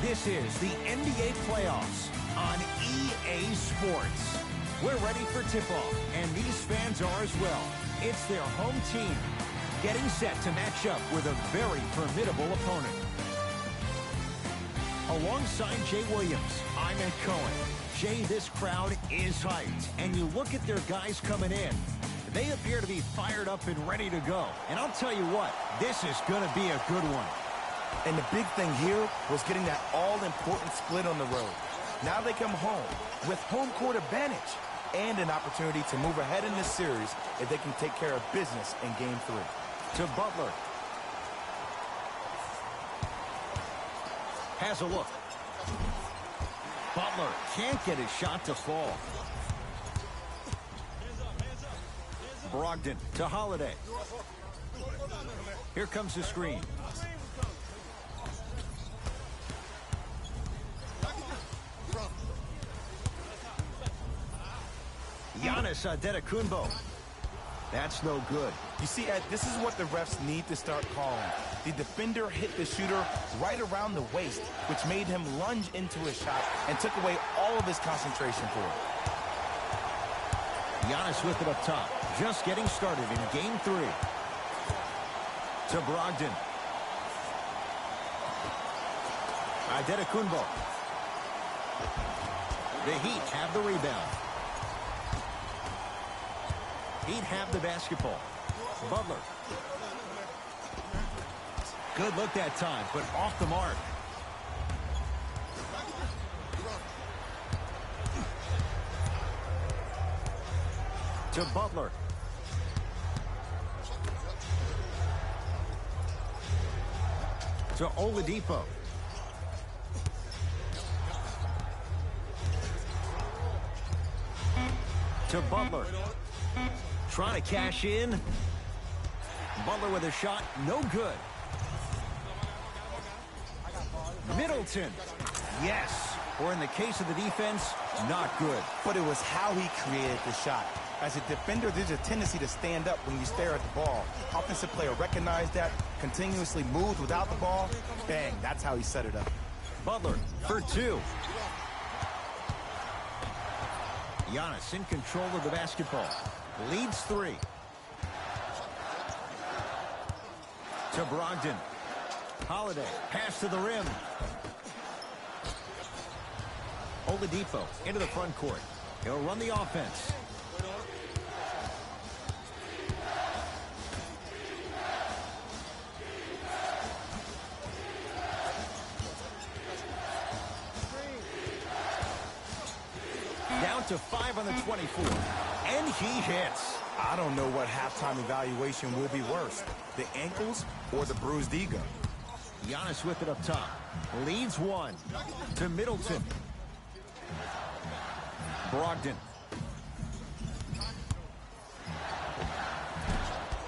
This is the NBA playoffs on EA Sports. We're ready for tip-off, and these fans are as well. It's their home team getting set to match up with a very formidable opponent. Alongside Jay Williams, I'm Ed Cohen. Jay, this crowd is hyped, and you look at their guys coming in. They appear to be fired up and ready to go. And I'll tell you what, this is going to be a good one. And the big thing here was getting that all-important split on the road. Now they come home with home court advantage and an opportunity to move ahead in this series if they can take care of business in Game 3. To Butler. Has a look. Butler can't get his shot to fall. Brogdon to Holiday. Here comes the screen. Giannis Antetokounmpo. That's no good. You see, Ed, this is what the refs need to start calling. The defender hit the shooter right around the waist, which made him lunge into his shot and took away all of his concentration for it. Giannis with it up top. Just getting started in Game 3. To Brogdon. Antetokounmpo. The Heat have the rebound. Heat have the basketball. Butler. Good look that time, but off the mark. To Butler. To Oladipo. To Butler. Trying to cash in. Butler with a shot. No good. Middleton. Yes. Or in the case of the defense, not good. But it was how he created the shot. As a defender, there's a tendency to stand up when you stare at the ball. Offensive player recognized that, continuously moved without the ball. Bang, that's how he set it up. Butler for two. Giannis in control of the basketball. Leads 3. To Brogdon. Holiday. Pass to the rim. Oladipo into the front court. He'll run the offense. Down to 5 on the 24. And he hits. I don't know what halftime evaluation will be worse, the ankles or the bruised ego. Giannis with it up top. Leads 1. To Middleton. Brogdon.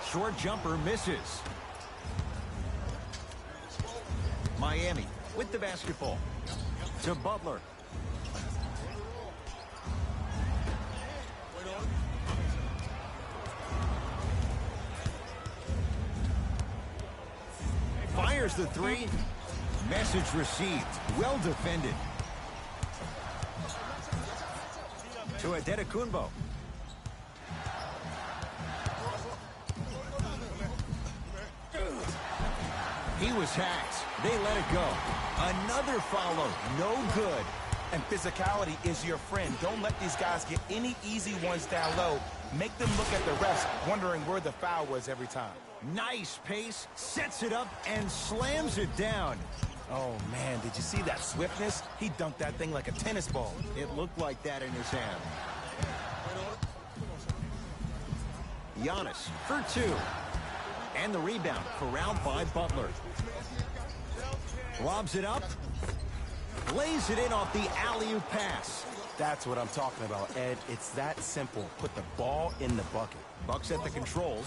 Short jumper misses. Miami with the basketball. To Butler. Fires the 3. Message received. Well defended. To Antetokounmpo. He was hacked. They let it go. Another follow. No good. And physicality is your friend. Don't let these guys get any easy ones down low. Make them look at the refs, wondering where the foul was every time. Nice pace, sets it up, and slams it down. Oh, man, did you see that swiftness? He dunked that thing like a tennis ball. It looked like that in his hand. Giannis for 2. And the rebound corralled by Butler. Lobs it up. Lays it in off the alley-oop pass. That's what I'm talking about, Ed. It's that simple. Put the ball in the bucket. Bucks at the controls.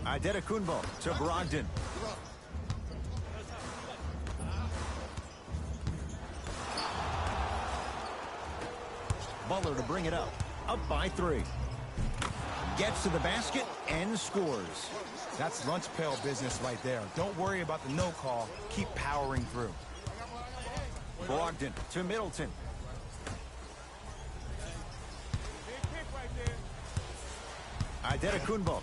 Antetokounmpo to Brogdon. Butler to bring it up. Up by 3. Gets to the basket and scores. That's lunch pail business right there. Don't worry about the no call. Keep powering through. Brogdon to Middleton. Antetokounmpo.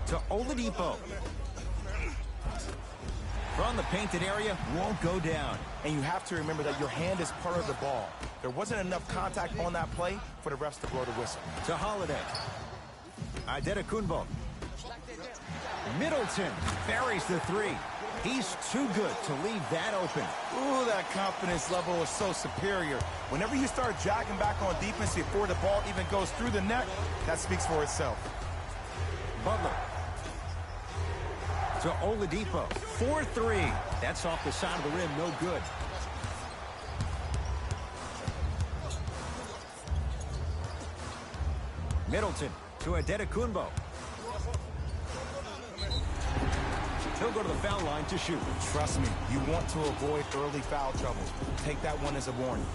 To Oladipo. From the painted area, won't go down. And you have to remember that your hand is part of the ball. There wasn't enough contact on that play for the refs to blow the whistle. To Holiday. Antetokounmpo. Middleton buries the three. He's too good to leave that open. Ooh, that confidence level is so superior. Whenever you start jogging back on defense before the ball even goes through the net, that speaks for itself. Butler. To Oladipo. 4-3. That's off the side of the rim. No good. Middleton to Antetokounmpo. He'll go to the foul line to shoot. Trust me, you want to avoid early foul trouble. Take that one as a warning.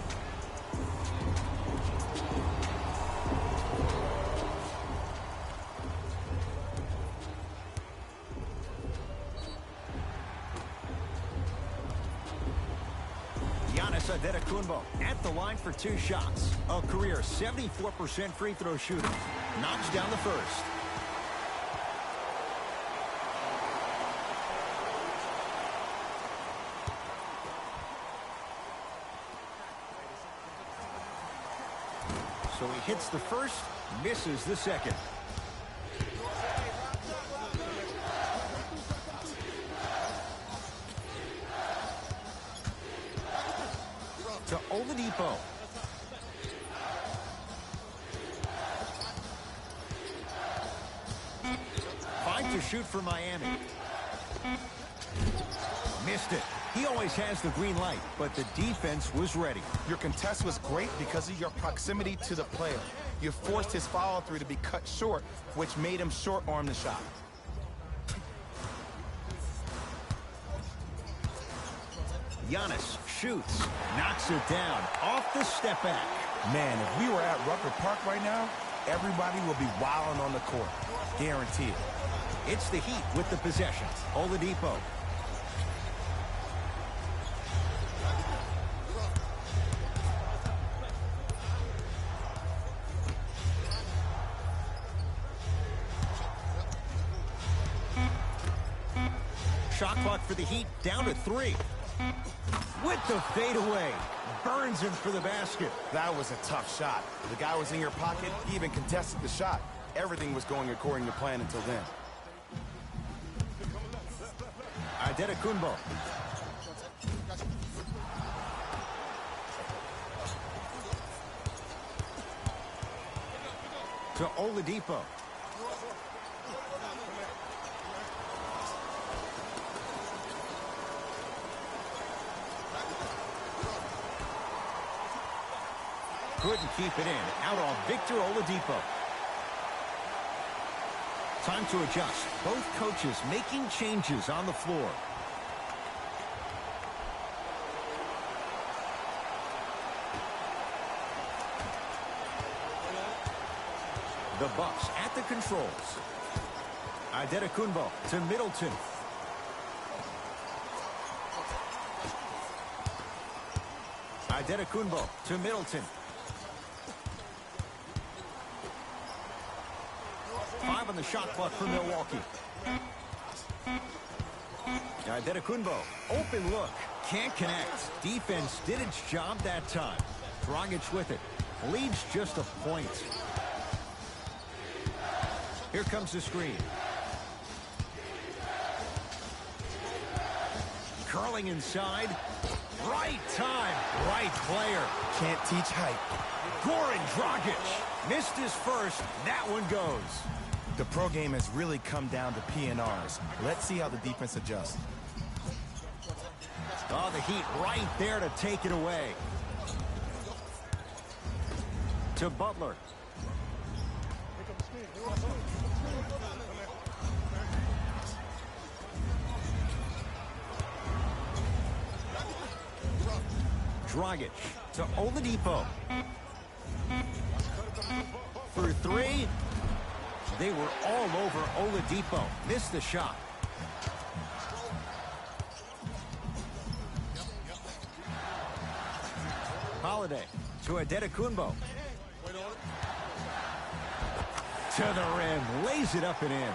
Antetokounmpo at the line for 2 shots. A career 74% free throw shooter. Knocks down the first. So he hits the first, misses the second. To Oladipo. Five to shoot for Miami. Missed it. He always has the green light, but the defense was ready. Your contest was great because of your proximity to the player. You forced his follow-through to be cut short, which made him short-arm the shot. Giannis shoots, knocks it down, off the step back. Man, if we were at Rucker Park right now, everybody will be wilding on the court. Guaranteed. It's the Heat with the possession. Oladipo. Shot clock for the Heat, down to 3. With the fadeaway. Burns him for the basket. That was a tough shot. The guy was in your pocket. He even contested the shot. Everything was going according to plan until then. Antetokounmpo. To Oladipo. Couldn't keep it in. Out on Victor Oladipo. Time to adjust. Both coaches making changes on the floor. The Bucks at the controls. Antetokounmpo to Middleton. Antetokounmpo to Middleton. 5 on the shot clock for Milwaukee. Antetokounmpo, open look, can't connect. Defense did its job that time. Dragic with it, leads just a point. Here comes the screen. Curling inside, right time, right player. Can't teach height. Goran Dragic missed his first, that one goes. The pro game has really come down to PNRs. Let's see how the defense adjusts. Oh, the Heat right there to take it away. To Butler. Dragic to Oladipo. For three. They were all over Oladipo. Missed the shot. Holiday to Adetokunbo. To the rim. Lays it up and in.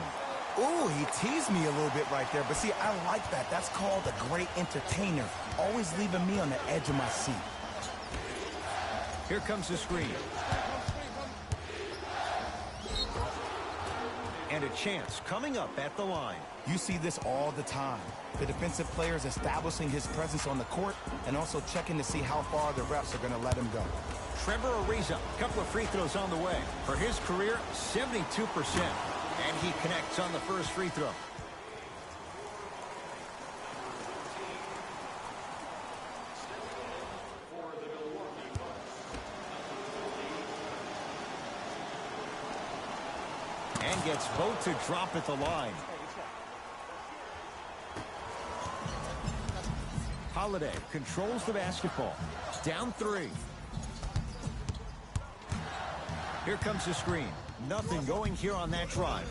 Ooh, he teased me a little bit right there. But see, I like that. That's called a great entertainer. Always leaving me on the edge of my seat. Here comes the screen. And a chance coming up at the line. You see this all the time. The defensive players establishing his presence on the court and also checking to see how far the refs are going to let him go. Trevor Ariza, a couple of free throws on the way. For his career, 72%. And he connects on the first free throw. And gets both to drop at the line. Holiday controls the basketball. Down three. Here comes the screen. Nothing going here on that drive.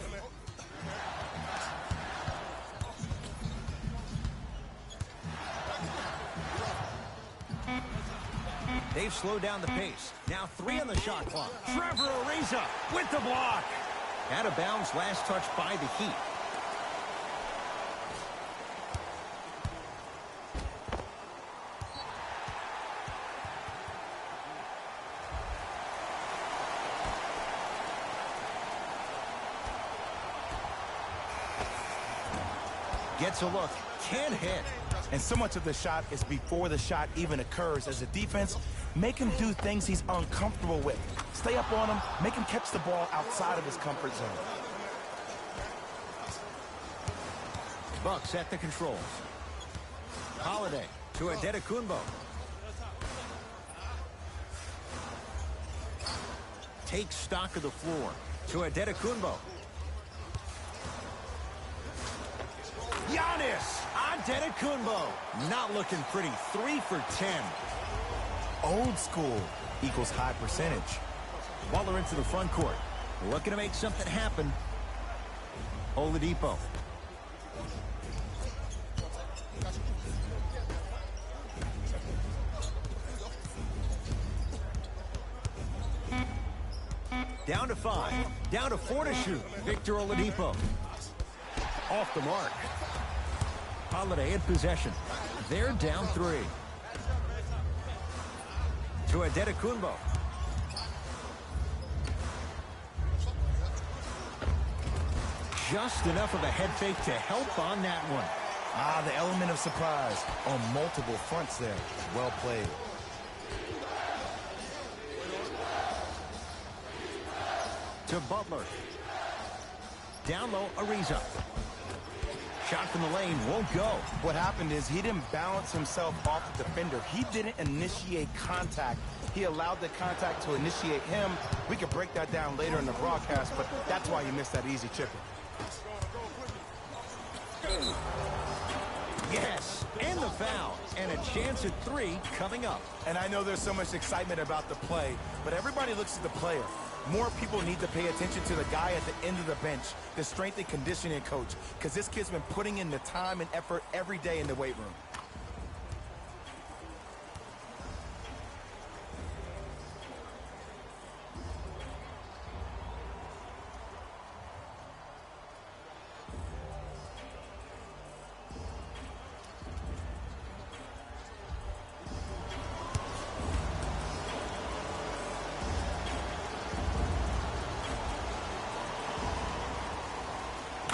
They've slowed down the pace. Now 3 on the shot clock. Trevor Ariza with the block. Out of bounds, last touch by the Heat. Gets a look. Can't hit. And so much of the shot is before the shot even occurs. As a defense, make him do things he's uncomfortable with. Stay up on him, make him catch the ball outside of his comfort zone. Bucks at the controls. Holiday to Adetokunbo. Takes stock of the floor to Adetokunbo. Giannis Adetokunbo. Not looking pretty. 3 for 10. Old school equals high percentage. Waller into the front court. Looking to make something happen. Oladipo. Down to 5. Down to 4 to shoot. Victor Oladipo. Off the mark. Holiday in possession. They're down 3. To Adetokunbo. Just enough of a head fake to help on that one. Ah, the element of surprise on multiple fronts there. Well played. To Butler. Down low, Ariza. Shot from the lane won't go. What happened is he didn't balance himself off the defender. He didn't initiate contact. He allowed the contact to initiate him. We could break that down later in the broadcast, but that's why he missed that easy chipper. Yes, and the foul. And a chance at 3 coming up. And I know there's so much excitement about the play, but everybody looks at the player. More people need to pay attention to the guy at the end of the bench, the strength and conditioning coach, because this kid's been putting in the time and effort every day in the weight room.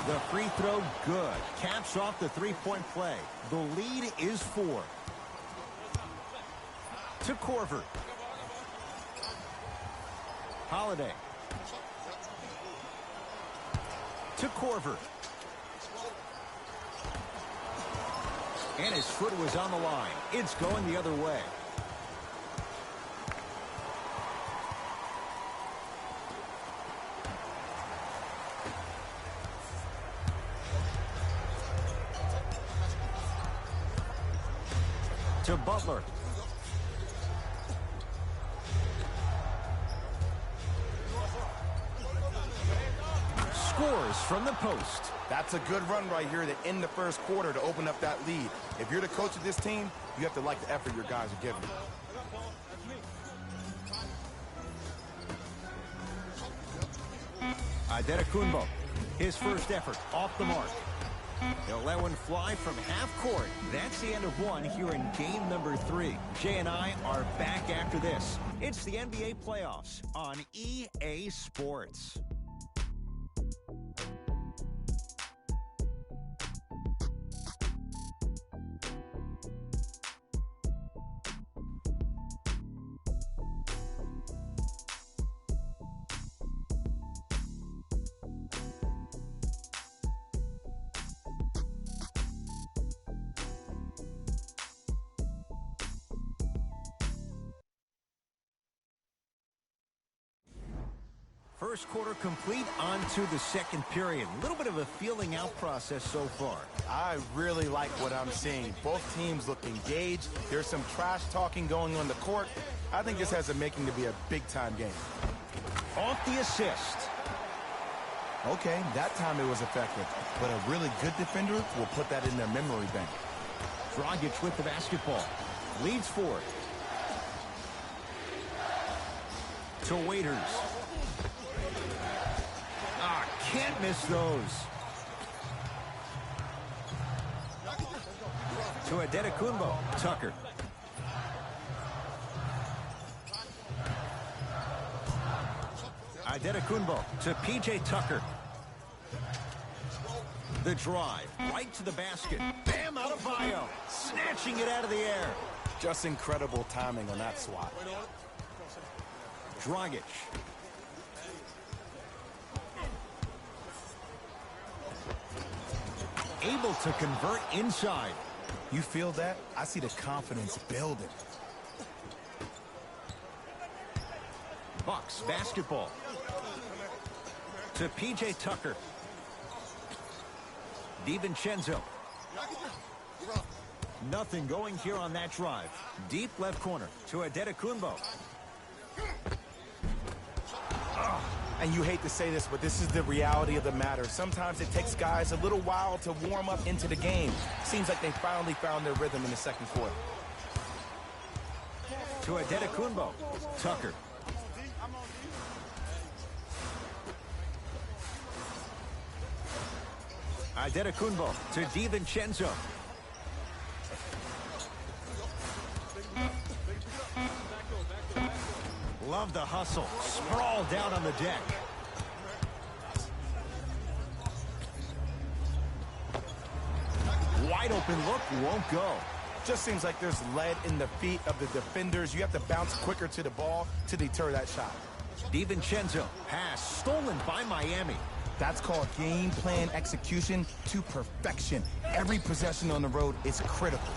The free throw, good. Caps off the three-point play. The lead is 4. To Korver. Holiday. To Korver. And his foot was on the line. It's going the other way. To Butler. scores from the post. That's a good run right here to end the first quarter to open up that lead. If you're the coach of this team, you have to like the effort your guys are giving. Adetokunbo, his first effort off the mark. He'll let one fly from half court. That's the end of one here in game number 3. Jay and I are back after this. It's the NBA playoffs on EA Sports. First quarter complete, on to the second period. A little bit of a feeling out process so far. I really like what I'm seeing. Both teams look engaged. There's some trash talking going on the court. I think this has a making to be a big-time game. Off the assist. Okay, that time it was effective. But a really good defender will put that in their memory bank. Dragic with the basketball. Leads forward. To Waiters. Can't miss those. To Adetokunbo. Tucker. Adetokunbo to P.J. Tucker. The drive. Right to the basket. Bam Adebayo. Snatching it out of the air. Just incredible timing on that swat. Dragic. Able to convert inside. You feel that? I see the confidence building. Bucks basketball. To P.J. Tucker. DiVincenzo. Nothing going here on that drive. Deep left corner to Adetokunbo. And you hate to say this, but this is the reality of the matter. Sometimes it takes guys a little while to warm up into the game. Seems like they finally found their rhythm in the second quarter. To Adetokunbo. Tucker. Adetokunbo to DiVincenzo. Love the hustle. Sprawled down on the deck. Wide open look, won't go. Just seems like there's lead in the feet of the defenders. You have to bounce quicker to the ball to deter that shot. DiVincenzo. Pass stolen by Miami. That's called game plan execution to perfection. Every possession on the road is critical.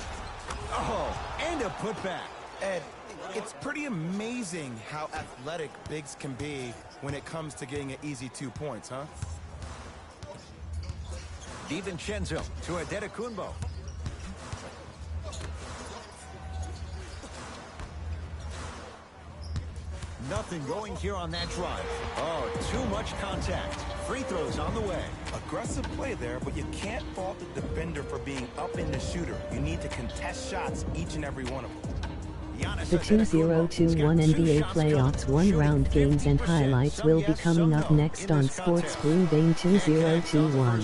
Oh, and a putback. Ed, it's pretty amazing how athletic bigs can be when it comes to getting an easy 2 points, huh? DiVincenzo to Adetokunbo. Nothing going here on that drive. Oh, too much contact. Free throws on the way. Aggressive play there, but you can't fault the defender for being up in the shooter. You need to contest shots, each and every one of them. The 2021 NBA Playoffs one-round games and highlights will be coming up next on Sports Bluebane 2021.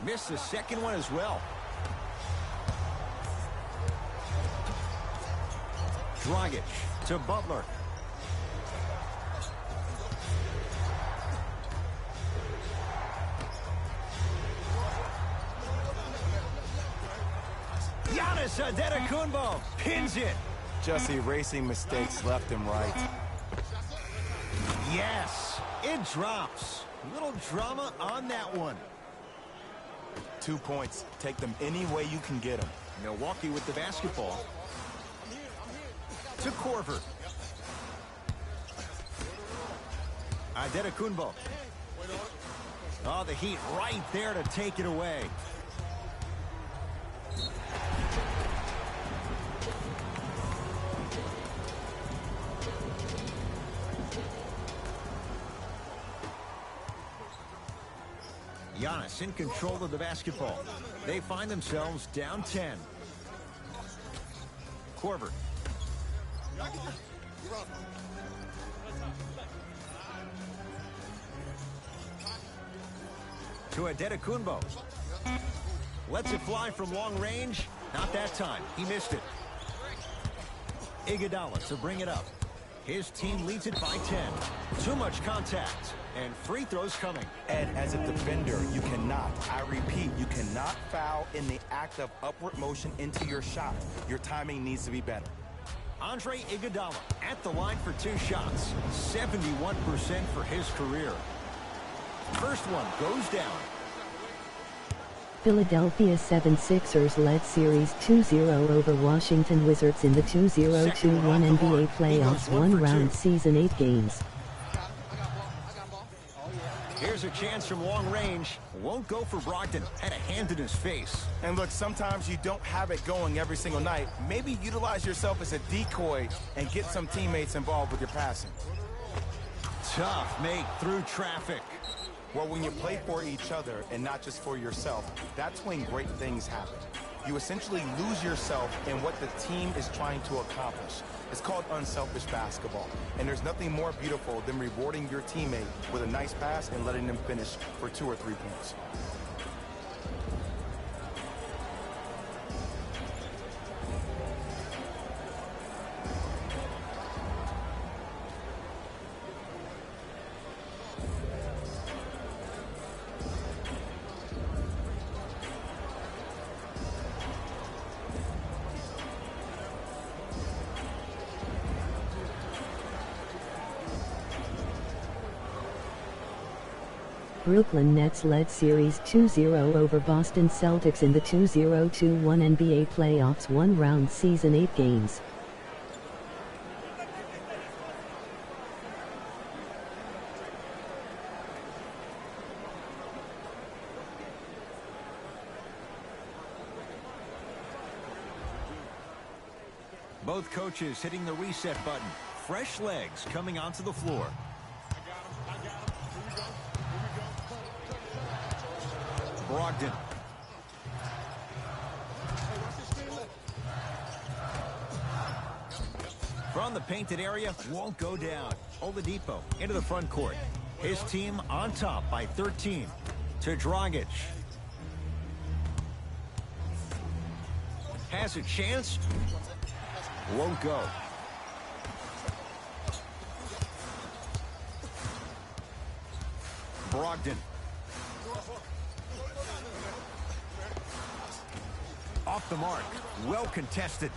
Missed the second one as well. Dragic to Butler. Giannis Adetokunbo pins it. Just erasing mistakes left and right. Yes, it drops. Little drama on that one. 2 points. Take them any way you can get them. Milwaukee with the basketball. To Korver. Adetokunbo. Oh, the Heat right there to take it away. Giannis in control of the basketball. They find themselves down 10. Korver. To Adetokunbo. Lets it fly from long range. Not that time. He missed it. Iguodala to bring it up. His team leads it by 10. Too much contact. And free throws coming. Ed, as a defender, you cannot, I repeat, you cannot foul in the act of upward motion into your shot. Your timing needs to be better. Andre Iguodala at the line for 2 shots. 71% for his career. First one goes down. Philadelphia 76ers led Series 2-0 over Washington Wizards in the 2021 NBA playoffs one-round season 8 games. Here's a chance from long range. Won't go for Brogdon. Had a hand in his face. And look, sometimes you don't have it going every single night. Maybe utilize yourself as a decoy and get some teammates involved with your passing. Tough make through traffic. Well, when you play for each other and not just for yourself, that's when great things happen. You essentially lose yourself in what the team is trying to accomplish. It's called unselfish basketball. And there's nothing more beautiful than rewarding your teammate with a nice pass and letting them finish for 2 or 3 points. Brooklyn Nets led Series 2-0 over Boston Celtics in the 2021 NBA playoffs one-round season 8 games. Both coaches hitting the reset button. Fresh legs coming onto the floor. Brogdon. From the painted area, won't go down. Oladipo into the front court. His team on top by 13. To Dragic. Has a chance. Won't go. Brogdon. Off the mark. Well contested.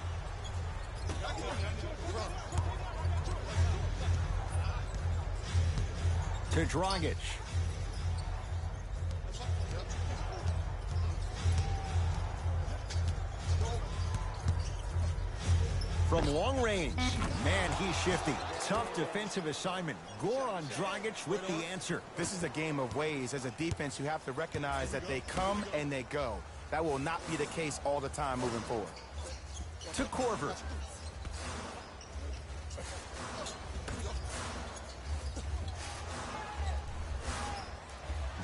To Dragic. From long range. Man, he's shifty. Tough defensive assignment. Goran Dragic with the answer. This is a game of ways. As a defense, you have to recognize that they come and they go. That will not be the case all the time moving forward. To Korver.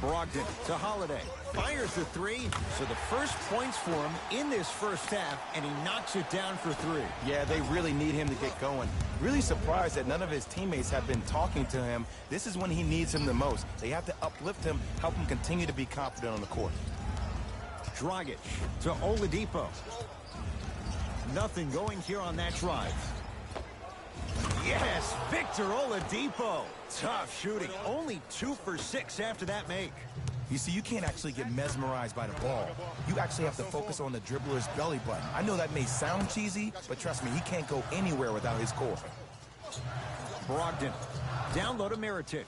Brogdon to Holiday. Fires the 3. So the first points for him in this first half, and he knocks it down for 3. Yeah, they really need him to get going. Really surprised that none of his teammates have been talking to him. This is when he needs him the most. They have to uplift him, help him continue to be confident on the court. Dragic to Oladipo. Nothing going here on that drive. Yes, Victor Oladipo. Tough shooting. Only 2 for 6 after that make. You see, you can't actually get mesmerized by the ball. You actually have to focus on the dribbler's belly button. I know that may sound cheesy, but trust me, he can't go anywhere without his core. Brogdon. Down low to Mirotic.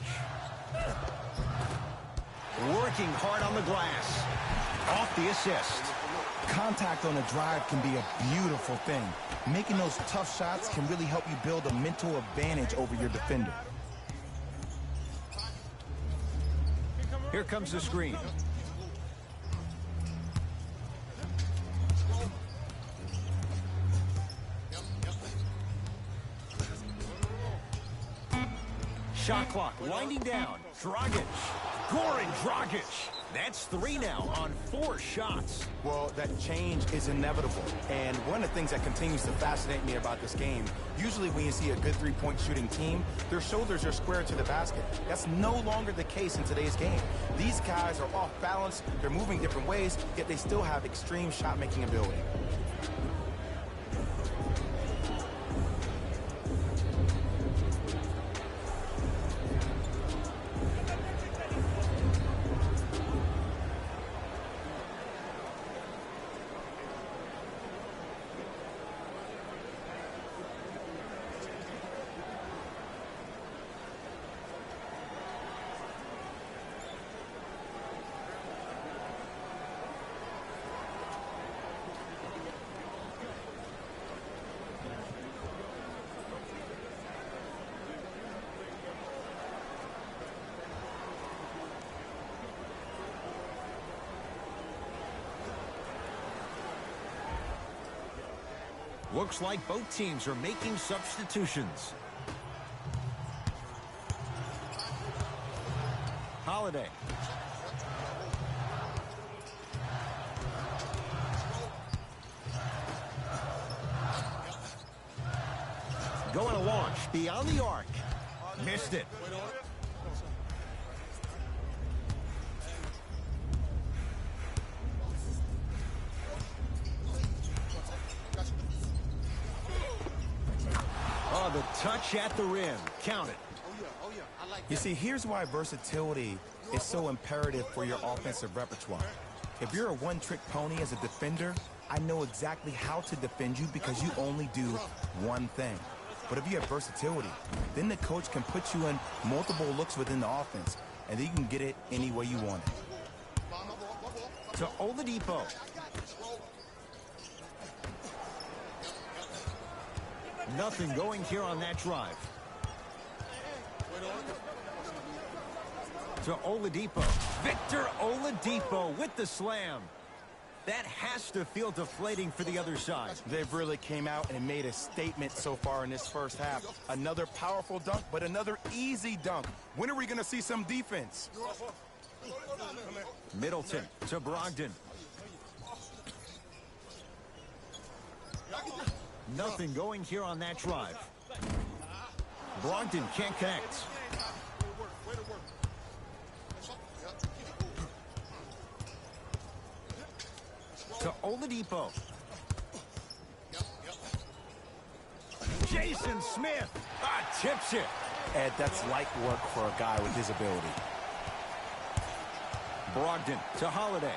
Working hard on the glass. Off the assist. Contact on a drive can be a beautiful thing. Making those tough shots can really help you build a mental advantage over your defender. Here comes the screen. Shot clock winding down. Dragic. Goran Dragic. That's 3 now on 4 shots. Well, that change is inevitable. And one of the things that continues to fascinate me about this game, usually when you see a good three-point shooting team, their shoulders are square to the basket. That's no longer the case in today's game. These guys are off balance, they're moving different ways, yet they still have extreme shot-making ability. Looks like both teams are making substitutions. Holiday. Going to launch beyond the arc. Missed it. Oh, the touch at the rim. Count it. You see, here's why versatility is so imperative for your offensive repertoire. If you're a one-trick pony as a defender, I know exactly how to defend you because you only do one thing. But if you have versatility, then the coach can put you in multiple looks within the offense, and then you can get it any way you want it. To Oladipo. Nothing going here on that drive. To Oladipo. Victor Oladipo with the slam. That has to feel deflating for the other side. They've really came out and made a statement so far in this first half. Another powerful dunk, but another easy dunk. When are we going to see some defense? Middleton to Brogdon. Nothing going here on that drive. Brogdon can't connect. To Oladipo. Jason Smith. Tips it. Ed, that's light work for a guy with his ability. Brogdon to Holiday.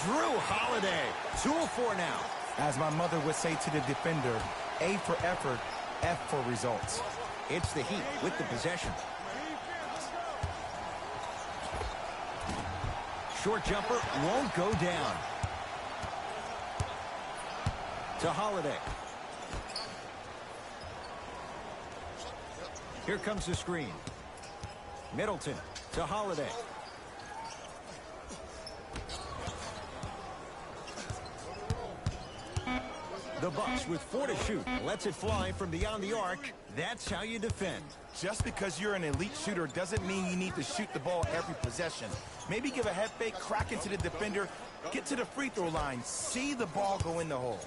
Drew Holiday. 2 of 4 now. As my mother would say to the defender, A for effort, F for results. It's the Heat with the possession. Short jumper won't go down. To Holiday. Here comes the screen. Middleton to Holiday. The Bucks with 4 to shoot. Lets it fly from beyond the arc. That's how you defend. Just because you're an elite shooter doesn't mean you need to shoot the ball every possession. Maybe give a head fake, crack into the defender, get to the free throw line, see the ball go in the hole.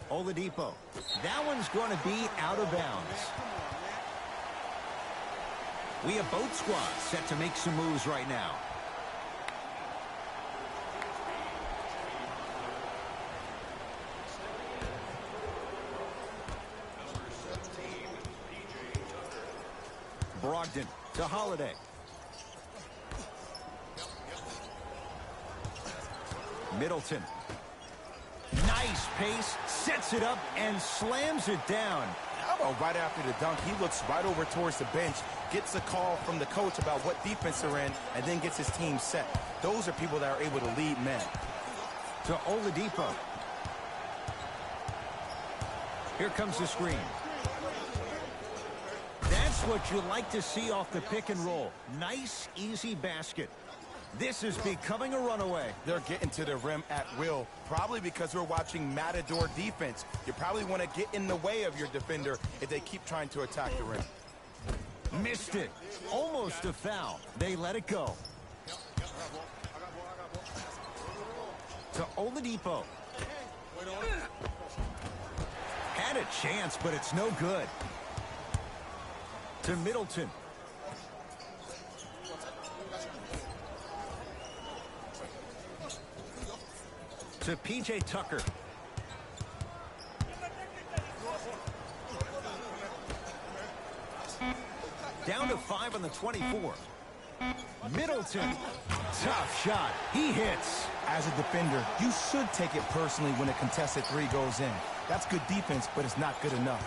Oladipo. That one's going to be out of bounds. We have both squads set to make some moves right now. Brogdon to Holiday. Middleton. Nice pace, sets it up, and slams it down. How about right after the dunk, he looks right over towards the bench, gets a call from the coach about what defense they're in, and then gets his team set. Those are people that are able to lead men. To Oladipo. Here comes the screen. That's what you like to see off the pick and roll. Nice, easy basket. This is becoming a runaway. They're getting to the rim at will, probably because we're watching Matador defense. You probably want to get in the way of your defender if they keep trying to attack the rim. Missed it. Almost a foul. They let it go. To Oladipo. Had a chance, but it's no good. To Middleton. To P.J. Tucker. Down to 5 on the 24. Middleton. Tough shot. He hits. As a defender, you should take it personally when a contested three goes in. That's good defense, but it's not good enough.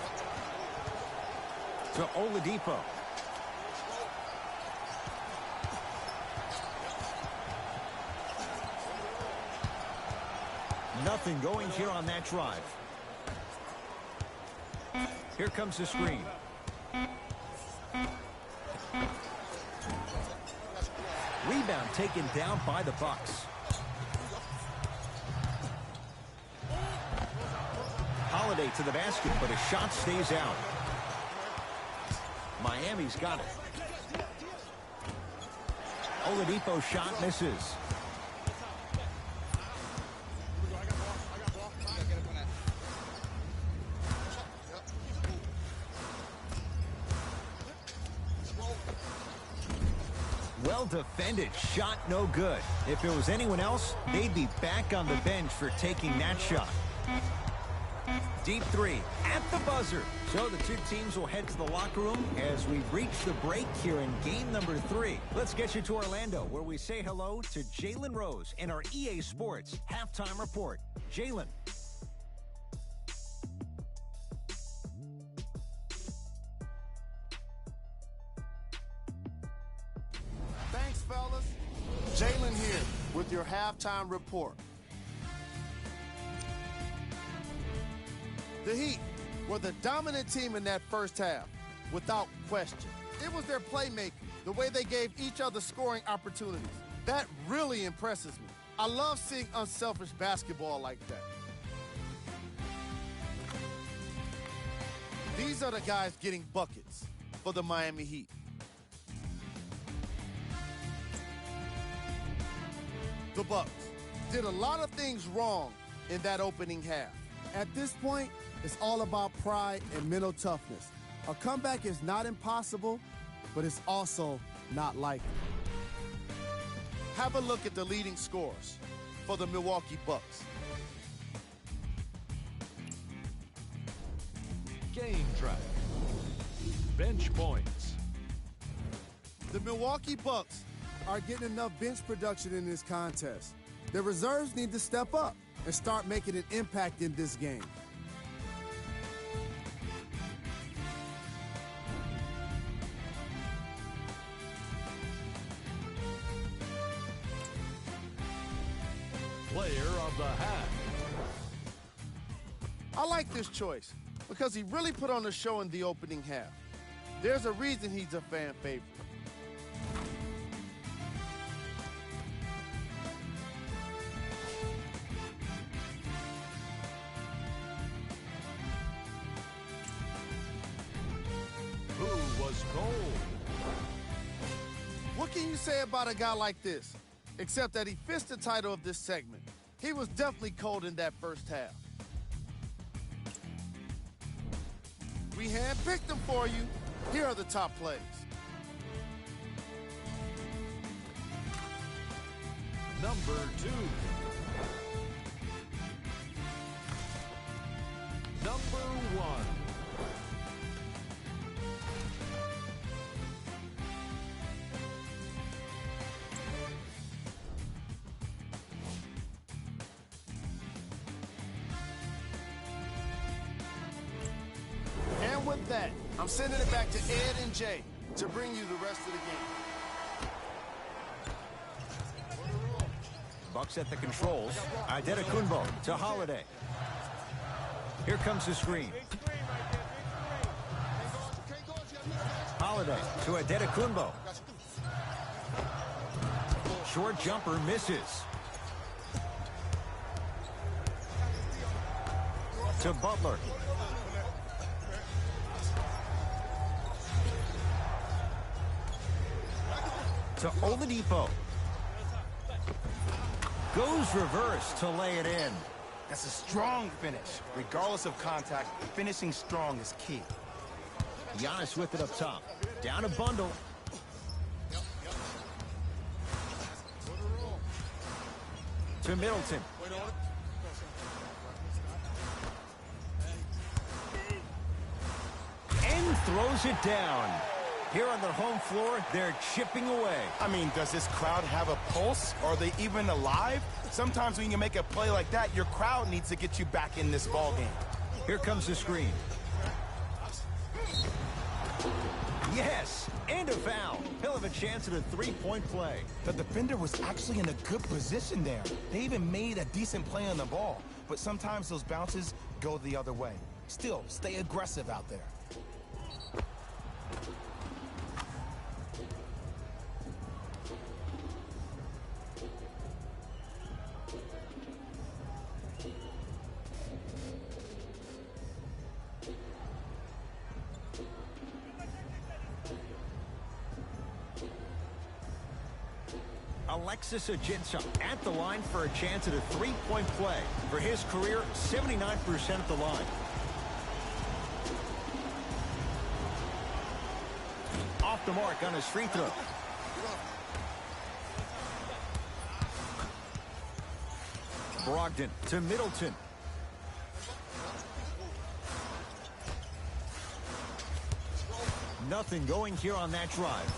To Oladipo. Nothing going here on that drive. Here comes the screen. Rebound taken down by the Bucks. Holiday to the basket, but his shot stays out. Miami's got it. Oladipo's shot misses. Well defended, shot no good. If it was anyone else, they'd be back on the bench for taking that shot. Deep three at the buzzer. So the two teams will head to the locker room as we reach the break here in game number 3. Let's get you to Orlando, where we say hello to Jalen Rose in our EA Sports halftime report. Jalen. Thanks, fellas. Jalen here with your halftime report. The Heat were the dominant team in that first half, without question. It was their playmaking, the way they gave each other scoring opportunities. That really impresses me. I love seeing unselfish basketball like that. These are the guys getting buckets for the Miami Heat. The Bucks did a lot of things wrong in that opening half. At this point, it's all about pride and mental toughness. A comeback is not impossible, but it's also not likely. Have a look at the leading scorers for the Milwaukee Bucks. Game track. Bench points. The Milwaukee Bucks are getting enough bench production in this contest. The reserves need to step up and start making an impact in this game. Player of the half. I like this choice because he really put on a show in the opening half. There's a reason he's a fan favorite. Who was cold? What can you say about a guy like this? Except that he fits the title of this segment. He was definitely cold in that first half. We handpicked them for you. Here are the top plays. Number 2. Number 1. And with that, I'm sending it back to Ed and Jay to bring you the rest of the game. Bucks at the controls. Antetokounmpo to Holiday. Here comes the screen. Holiday to Antetokounmpo. Short jumper misses. To Butler. to Oladipo. Goes reverse to lay it in. That's a strong finish. Regardless of contact, finishing strong is key. Giannis with it up top. Down a bundle. To Middleton. And throws it down. Here on their home floor, they're chipping away. I mean, does this crowd have a pulse? Are they even alive? Sometimes when you make a play like that, your crowd needs to get you back in this ball game. Here comes the screen. Yes, and a foul. He'll have a chance at a three-point play. The defender was actually in a good position there. They even made a decent play on the ball. But sometimes those bounces go the other way. Still, stay aggressive out there. Alexis Ajinça at the line for a chance at a three-point play. For his career, 79% at the line. Off the mark on his free throw. Brogdon to Middleton. Nothing going here on that drive.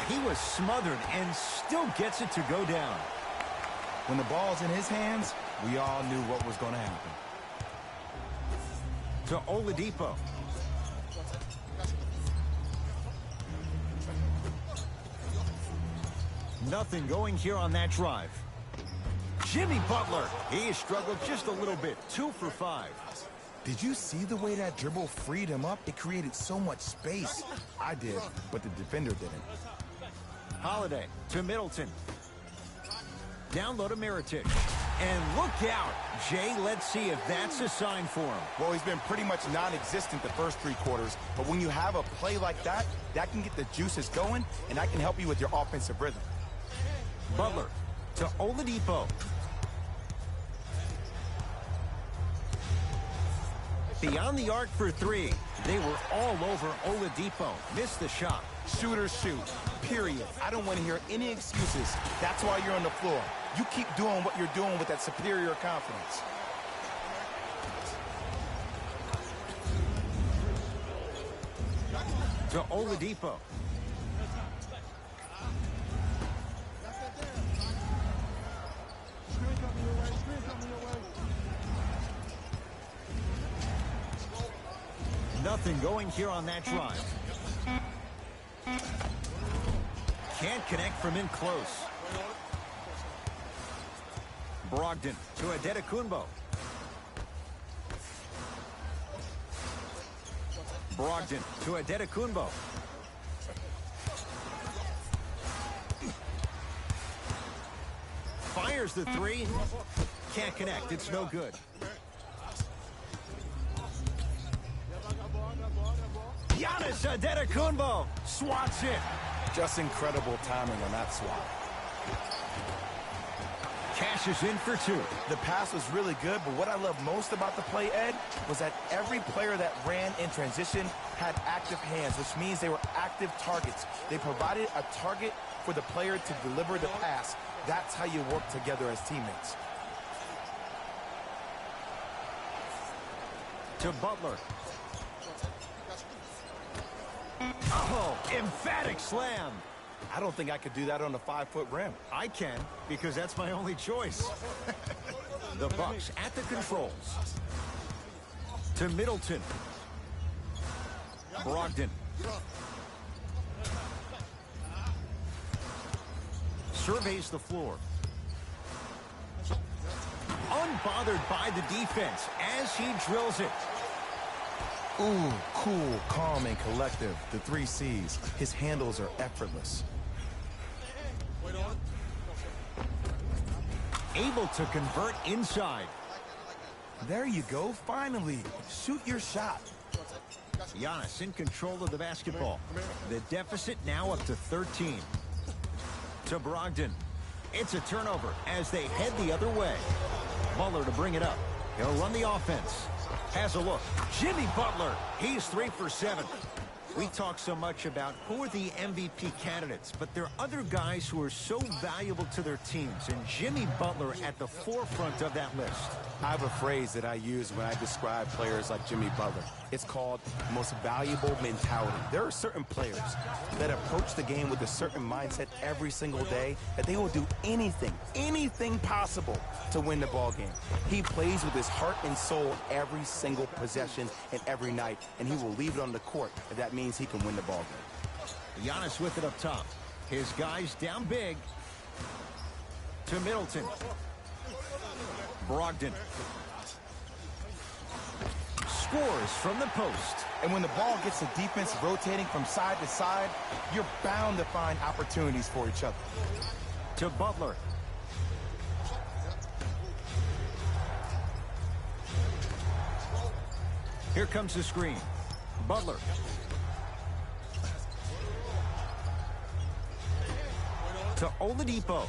He was smothered and still gets it to go down. When the ball's in his hands, we all knew what was going to happen. To Oladipo. Nothing going here on that drive. Jimmy Butler. He struggled just a little bit. 2 for 5. Did you see the way that dribble freed him up? It created so much space. I did, but the defender didn't. Holiday to Middleton. Down low to Mirotic. And look out. Jay, let's see if that's a sign for him. Well, he's been pretty much non-existent the first 3 quarters, but when you have a play like that, that can get the juices going, and that can help you with your offensive rhythm. Butler to Oladipo. Beyond the arc for 3. They were all over Oladipo. Missed the shot. Shooters shoot, period. I don't want to hear any excuses. That's why you're on the floor. You keep doing what you're doing with that superior confidence. To Oladipo. Nothing going here on that drive. Can't connect from in close. Brogdon to Adetokunbo. Brogdon to Adetokunbo. Fires the 3. Can't connect. It's no good. Giannis Adetokunbo swats it. Just incredible timing on that swat. Cashes in for 2. The pass was really good, but what I love most about the play, Ed, was that every player that ran in transition had active hands, which means they were active targets. They provided a target for the player to deliver the pass. That's how you work together as teammates. To Butler. Oh, emphatic slam. I don't think I could do that on a 5-foot rim. I can, because that's my only choice. The Bucks at the controls. To Middleton. Brogdon. Surveys the floor. Unbothered by the defense as he drills it. Ooh, cool, calm, and collective. The 3 C's. His handles are effortless. Able to convert inside. There you go, finally. Shoot your shot. Giannis in control of the basketball. The deficit now up to 13. To Brogdon. It's a turnover as they head the other way. Butler to bring it up. He'll run the offense. Has a look. Jimmy Butler. He's 3 for 7. We talk so much about who are the MVP candidates, but there are other guys who are so valuable to their teams, and Jimmy Butler at the forefront of that list. I have a phrase that I use when I describe players like Jimmy Butler. It's called most valuable mentality. There are certain players that approach the game with a certain mindset every single day that they will do anything possible to win the ball game. He plays with his heart and soul every single possession and every night, and he will leave it on the court if that means he can win the ball game. Giannis with it up top. His guys down big. To Middleton. Brogdon. Scores from the post. And when the ball gets the defense rotating from side to side, you're bound to find opportunities for each other. To Butler. Here comes the screen. Butler. To Oladipo.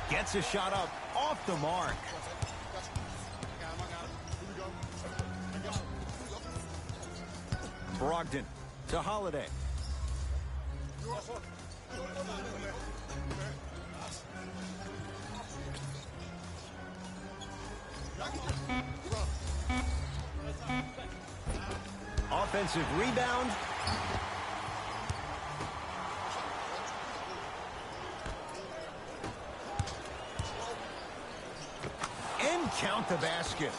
Gets a shot up off the mark. Brogdon to Holiday. Offensive rebound. And count the basket.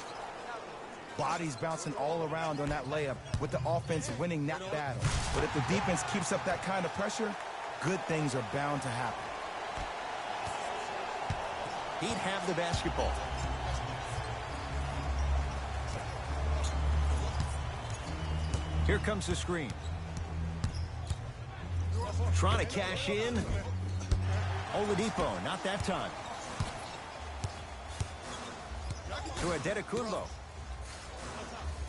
Bodies bouncing all around on that layup with the offense winning that battle. But if the defense keeps up that kind of pressure, good things are bound to happen. He'd have the basketball. Here comes the screen. Trying to cash in. Oladipo, not that time. To Adetokunbo.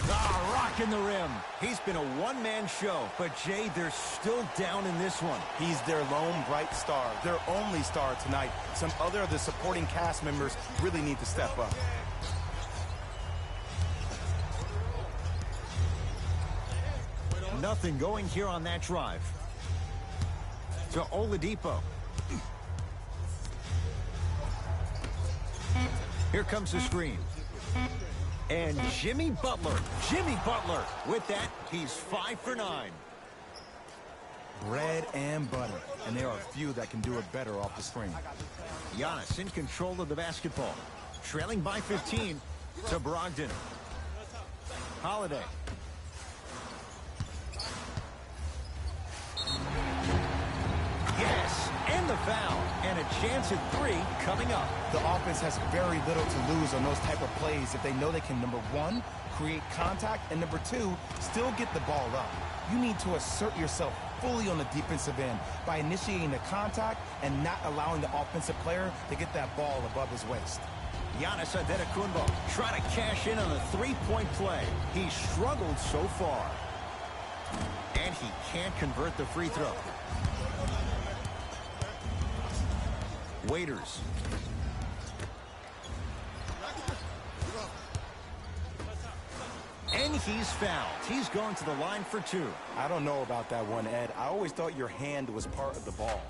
Rocking the rim. He's been a one-man show, but Jay, they're still down in this one. He's their lone bright star, their only star tonight. Some other of the supporting cast members really need to step up. Nothing going here on that drive. To Oladipo. Here comes the screen. And Jimmy Butler. Jimmy Butler. With that, he's 5 for 9. Bread and butter. And there are few that can do it better off the screen. Giannis in control of the basketball. Trailing by 15 to Brogdon. Holiday. Yes, and the foul. And a chance at 3 coming up. The offense has very little to lose on those type of plays if they know they can, number one, create contact, and number two, still get the ball up. You need to assert yourself fully on the defensive end by initiating the contact and not allowing the offensive player to get that ball above his waist. Giannis Adetokunbo trying to cash in on a three-point play. He struggled so far. And he can't convert the free throw. Waiters. And he's fouled. He's going to the line for 2. I don't know about that one, Ed. I always thought your hand was part of the ball.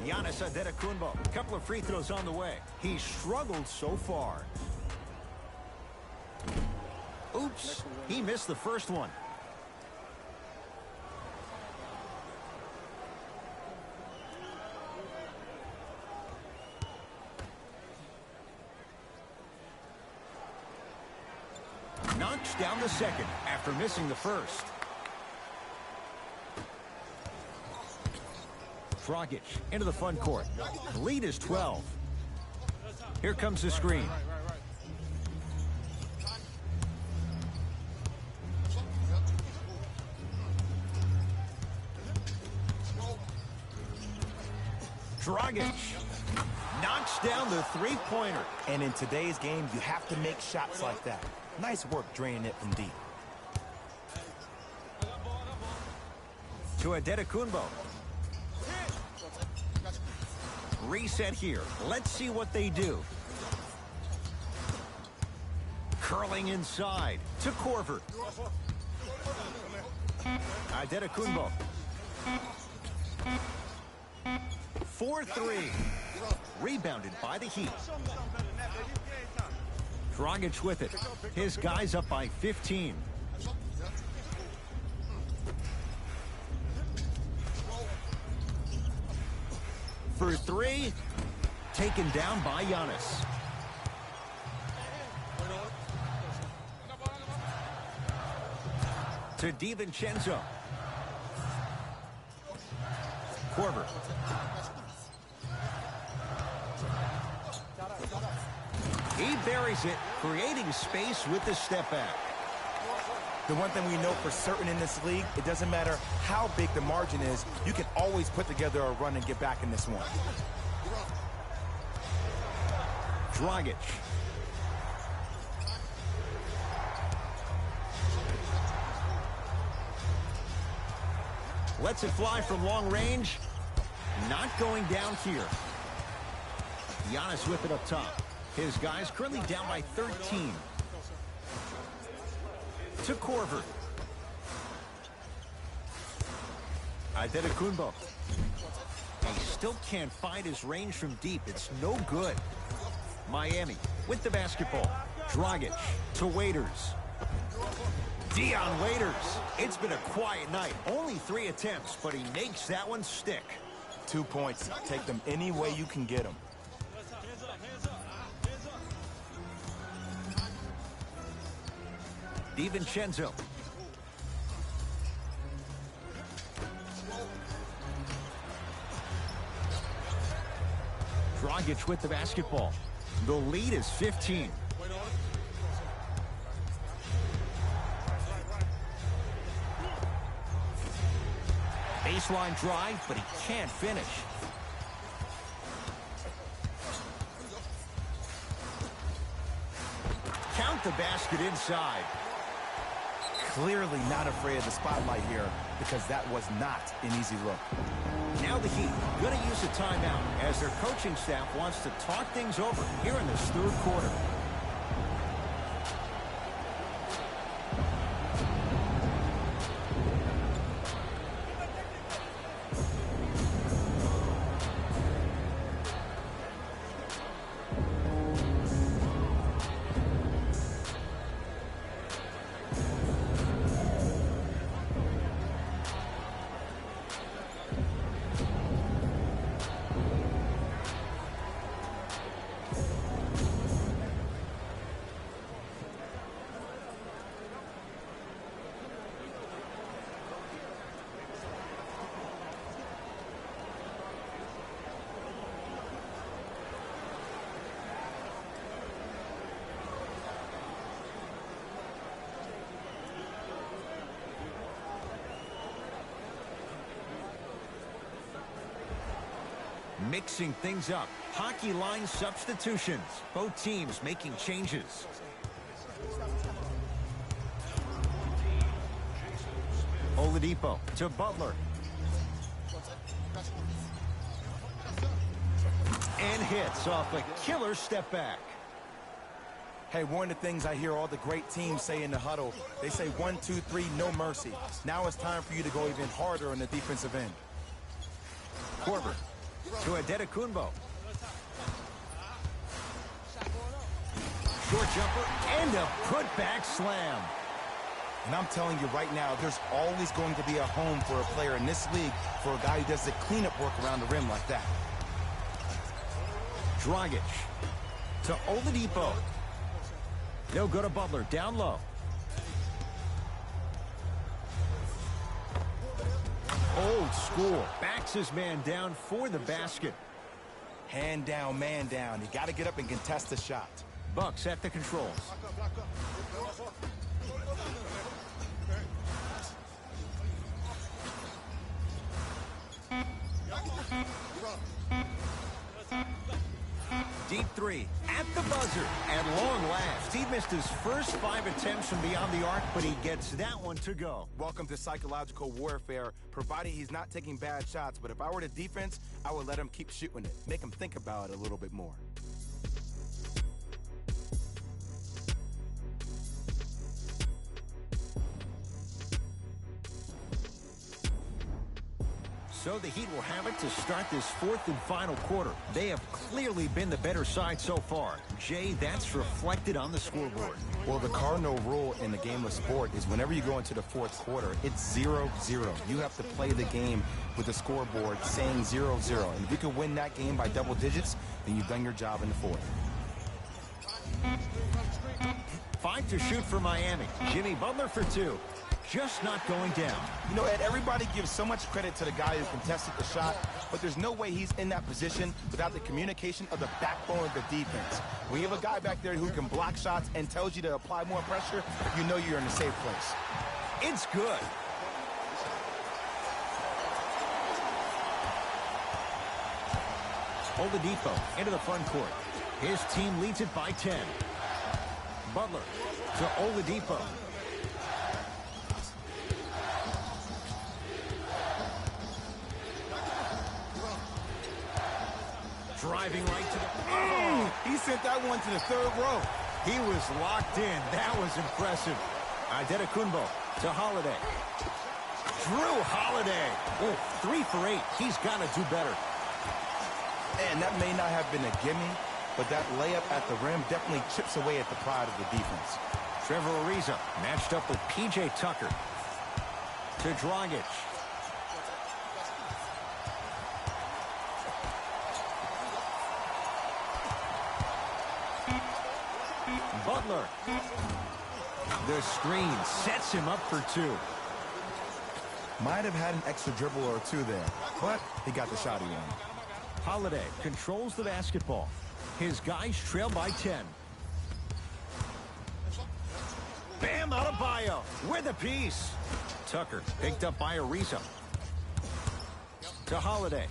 Giannis Adetokunbo. A couple of free throws on the way. He struggled so far. Oops. He missed the first one. Knocks down the second after missing the first. Dragic into the front court. The lead is 12. Here comes the screen. Dragic. knocks down the three-pointer. And in today's game, you have to make shots like that. Nice work draining it from deep. To Adetokunbo. Reset here. Let's see what they do. Curling inside to Korver. Adetokunbo. 4-3. Rebounded by the Heat. Dragic with it. His guys up by 15. For three. Taken down by Giannis. To DiVincenzo. Korver. He buries it, creating space with the step back. The one thing we know for certain in this league, it doesn't matter how big the margin is, you can always put together a run and get back in this one. Dragic. Lets it fly from long range. Not going down here. Giannis with it up top. His guys currently down by 13. To Korver. Adetokunbo. He still can't find his range from deep. It's no good. Miami with the basketball. Dragic to Waiters. Dion Waiters. It's been a quiet night. Only 3 attempts, but he makes that one stick. 2 points. Take them any way you can get them. DiVincenzo. Dragic with the basketball. The lead is 15. Baseline drive, but he can't finish. Count the basket inside. Clearly not afraid of the spotlight here because that was not an easy look. Now the Heat going to use a timeout as their coaching staff wants to talk things over here in this third quarter. Mixing things up. Hockey line substitutions. Both teams making changes. Oladipo to Butler. And hits off a killer step back. Hey, one of the things I hear all the great teams say in the huddle, they say 1, 2, 3, no mercy. Now it's time for you to go even harder on the defensive end. Korver to Adetokunbo. Short jumper and a putback slam. And I'm telling you right now, there's always going to be a home for a player in this league for a guy who does the cleanup work around the rim like that. Dragic to Oladipo. They'll go to Butler down low. Old school. Backs his man down for the basket. Hand down, man down. You got to get up and contest the shot. Bucks at the controls. Deep three at the buzzer. At long last, he missed his first 5 attempts from beyond the arc, but he gets that one to go. Welcome to psychological warfare, providing he's not taking bad shots. But if I were the defense, I would let him keep shooting it. Make him think about it a little bit more. So the Heat will have it to start this 4th and final quarter. They have clearly been the better side so far. Jay, that's reflected on the scoreboard. Well, the cardinal rule in the game of sport is whenever you go into the 4th quarter, it's 0-0. You have to play the game with the scoreboard saying 0-0. And if you can win that game by double digits, then you've done your job in the 4th. 5 to shoot for Miami. Jimmy Butler for 2. Just not going down. You know, Ed, everybody gives so much credit to the guy who contested the shot, but there's no way he's in that position without the communication of the backbone of the defense. When you have a guy back there who can block shots and tells you to apply more pressure, you know you're in a safe place. It's good. Oladipo into the front court. His team leads it by 10. Butler to Oladipo. Driving right to the... Oh, he sent that one to the 3rd row. He was locked in. That was impressive. Antetokounmpo to Holiday. Drew Holiday. Oh, 3 for 8. He's got to do better. And that may not have been a gimme, but that layup at the rim definitely chips away at the pride of the defense. Trevor Ariza matched up with P.J. Tucker to Dragic. Butler. The screen sets him up for 2. Might have had an extra dribble or 2 there, but he got the shot he wanted. Holiday controls the basketball. His guys trail by 10. Bam Adebayo with a piece. Tucker picked up by Ariza. To Holiday.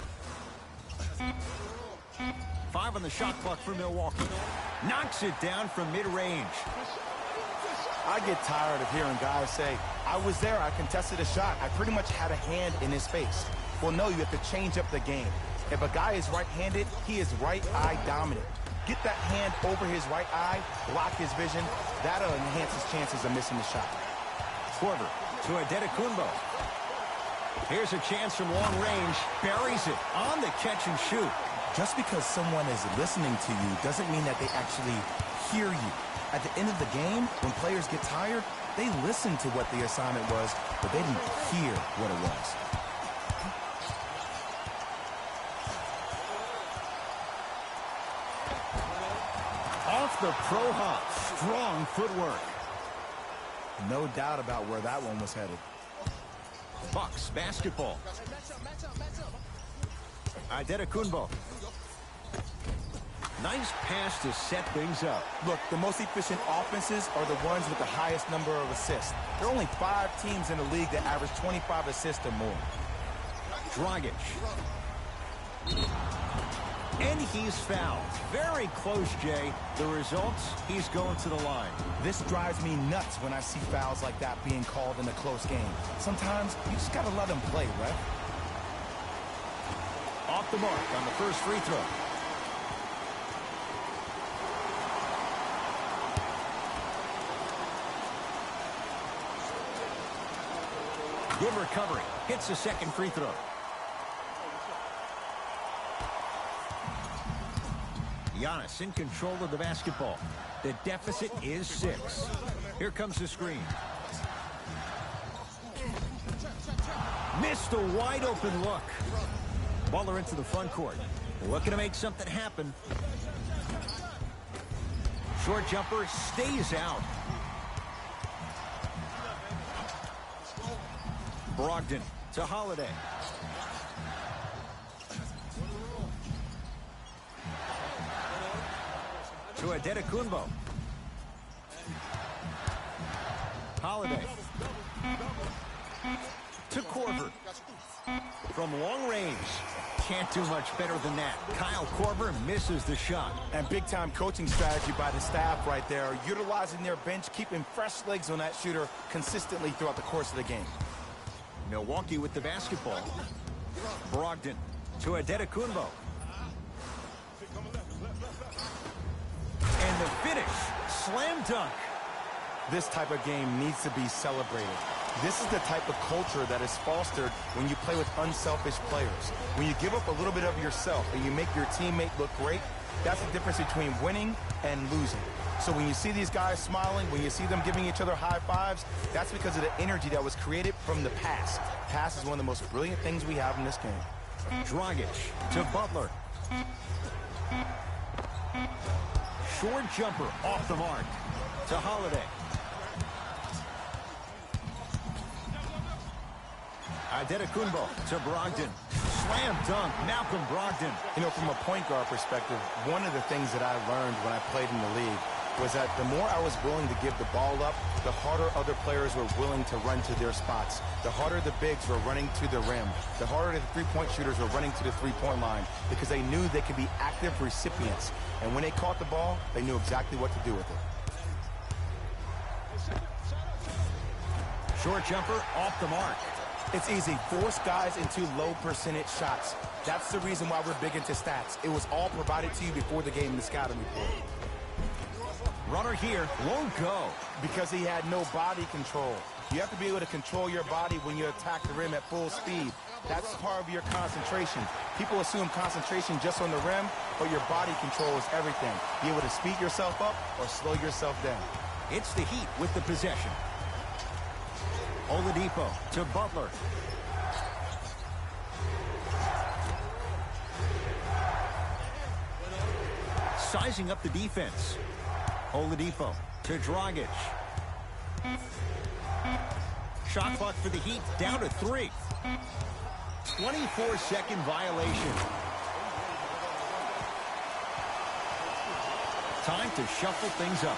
5 on the shot clock for Milwaukee. Knocks it down from mid-range. I get tired of hearing guys say, I was there, I contested a shot, I pretty much had a hand in his face. Well, no, you have to change up the game. If a guy is right-handed, he is right eye dominant. Get that hand over his right eye, block his vision. That'll enhance his chances of missing the shot. Korver to Antetokounmpo. Here's a chance from long range. Buries it on the catch and shoot. Just because someone is listening to you doesn't mean that they actually hear you. At the end of the game, when players get tired, they listen to what the assignment was, but they didn't hear what it was. Off the pro hop. Strong footwork. No doubt about where that one was headed. Bucks basketball. Antetokounmpo. Nice pass to set things up. Look, the most efficient offenses are the ones with the highest number of assists. There are only 5 teams in the league that average 25 assists or more. Dragic. And he's fouled. Very close, Jay. The results, he's going to the line. This drives me nuts when I see fouls like that being called in a close game. Sometimes you just got to let them play, right? Off the mark on the first free throw. Good recovery. Hits the second free throw. Giannis in control of the basketball. The deficit is 6. Here comes the screen. Missed a wide open look. Butler into the front court. Looking to make something happen. Short jumper stays out. Brogdon to Holiday. To Antetokounmpo. Holiday. To Korver. From long range. can't do much better than that. Kyle Korver misses the shot. And big-time coaching strategy by the staff right there, utilizing their bench, keeping fresh legs on that shooter consistently throughout the course of the game. Milwaukee with the basketball. Brogdon to Adetokunbo. And the finish. Slam dunk. This type of game needs to be celebrated. This is the type of culture that is fostered when you play with unselfish players. When you give up a little bit of yourself and you make your teammate look great, that's the difference between winning and losing. So when you see these guys smiling, when you see them giving each other high fives, that's because of the energy that was created from the past. Pass is one of the most brilliant things we have in this game. Dragic to Butler. Short jumper off the mark to Holiday. Adetokunbo to Brogdon. Slam dunk, Malcolm Brogdon. You know, from a point guard perspective, one of the things that I learned when I played in the league was that the more I was willing to give the ball up, the harder other players were willing to run to their spots. The harder the bigs were running to the rim. The harder the three-point shooters were running to the three-point line because they knew they could be active recipients. And when they caught the ball, they knew exactly what to do with it. Short jumper off the mark. It's easy. Force guys into low percentage shots. That's the reason why we're big into stats. It was all provided to you before the game in the scouting report. Runner here won't go. Because he had no body control. You have to be able to control your body when you attack the rim at full speed. That's part of your concentration. People assume concentration just on the rim, but your body control is everything. Be able to speed yourself up or slow yourself down. It's the Heat with the possession. Oladipo to Butler. Sizing up the defense. Oladipo to Dragic. Shot clock for the Heat down to 3. 24-second violation. Time to shuffle things up.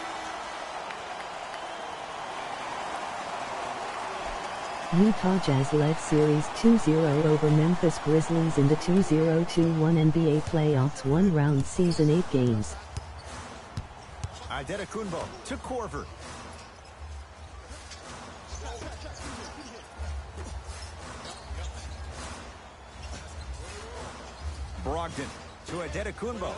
Utah Jazz led Series 2-0 over Memphis Grizzlies in the 2021 NBA Playoffs one-round season 8 games. Adetokunbo to Korver. Brogdon to Adetokunbo.